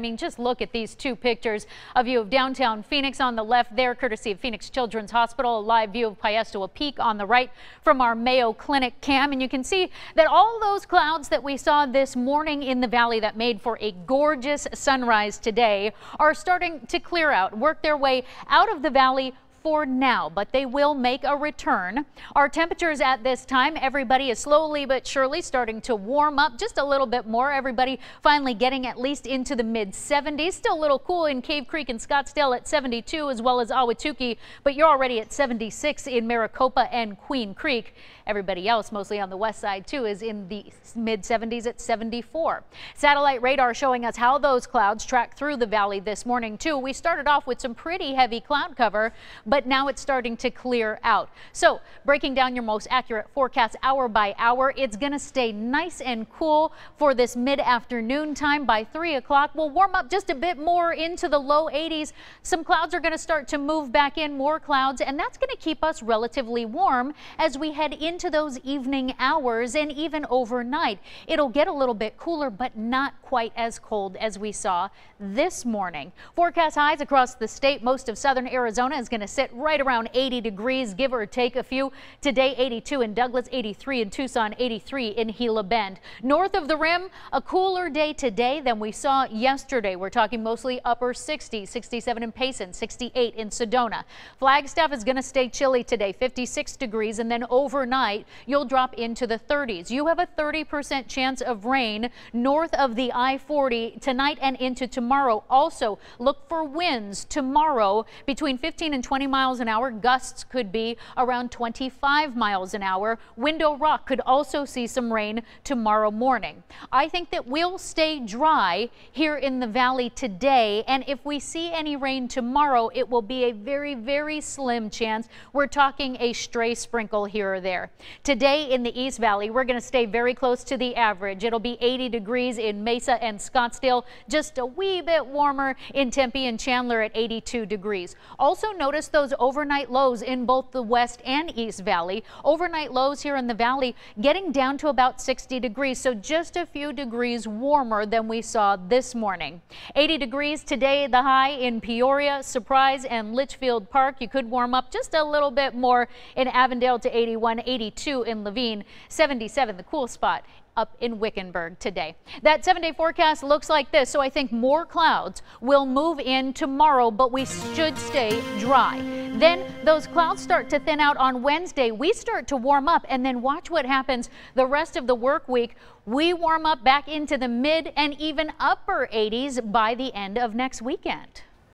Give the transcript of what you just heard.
I mean, just look at these two pictures. A view of downtown Phoenix on the left there, courtesy of Phoenix Children's Hospital. A live view of Payastoa Peak on the right from our Mayo Clinic cam. And you can see that all those clouds that we saw this morning in the valley that made for a gorgeous sunrise today are starting to clear out, work their way out of the valley for now, but they will make a return. Our temperatures at this time, everybody is slowly but surely starting to warm up just a little bit more. Everybody finally getting at least into the mid 70s. Still a little cool in Cave Creek and Scottsdale at 72, as well as Ahwatukee, but you're already at 76 in Maricopa and Queen Creek. Everybody else, mostly on the west side too, is in the mid 70s at 74. Satellite radar showing us how those clouds track through the valley this morning too. We started off with some pretty heavy cloud cover, but now it's starting to clear out. So breaking down your most accurate forecast hour by hour, it's going to stay nice and cool for this mid-afternoon time. By 3 o'clock, we'll warm up just a bit more into the low 80s. Some clouds are going to start to move back in, more clouds, and that's going to keep us relatively warm as we head into those evening hours and even overnight. It'll get a little bit cooler, but not quite as cold as we saw this morning. Forecast highs across the state. Most of southern Arizona is going to sit right around 80 degrees, give or take a few. Today, 82 in Douglas, 83 in Tucson, 83 in Gila Bend. North of the rim, a cooler day today than we saw yesterday. We're talking mostly upper 60s, 67 in Payson, 68 in Sedona. Flagstaff is going to stay chilly today, 56 degrees, and then overnight you'll drop into the 30s. You have a 30% chance of rain north of the I-40 tonight and into tomorrow. Also, look for winds tomorrow between 15 and 20 miles an hour. Gusts could be around 25 miles an hour. Window Rock could also see some rain tomorrow morning. I think that we'll stay dry here in the valley today, and if we see any rain tomorrow, it will be a very, very slim chance. We're talking a stray sprinkle here or there. Today in the East Valley, we're going to stay very close to the average. It'll be 80 degrees in Mesa and Scottsdale, just a wee bit warmer in Tempe and Chandler at 82 degrees. Also notice those overnight lows in both the West and East Valley. Overnight lows here in the valley getting down to about 60 degrees, so just a few degrees warmer than we saw this morning. 80 degrees today, the high in Peoria, Surprise, and Litchfield Park. You could warm up just a little bit more in Avondale to 81, 82 in Levine, 77 the cool spot up in Wickenburg today. That 7-day forecast looks like this, so I think more clouds will move in tomorrow, but we should stay dry. Then those clouds start to thin out on Wednesday. We start to warm up, and then watch what happens the rest of the work week. We warm up back into the mid and even upper 80s by the end of next weekend.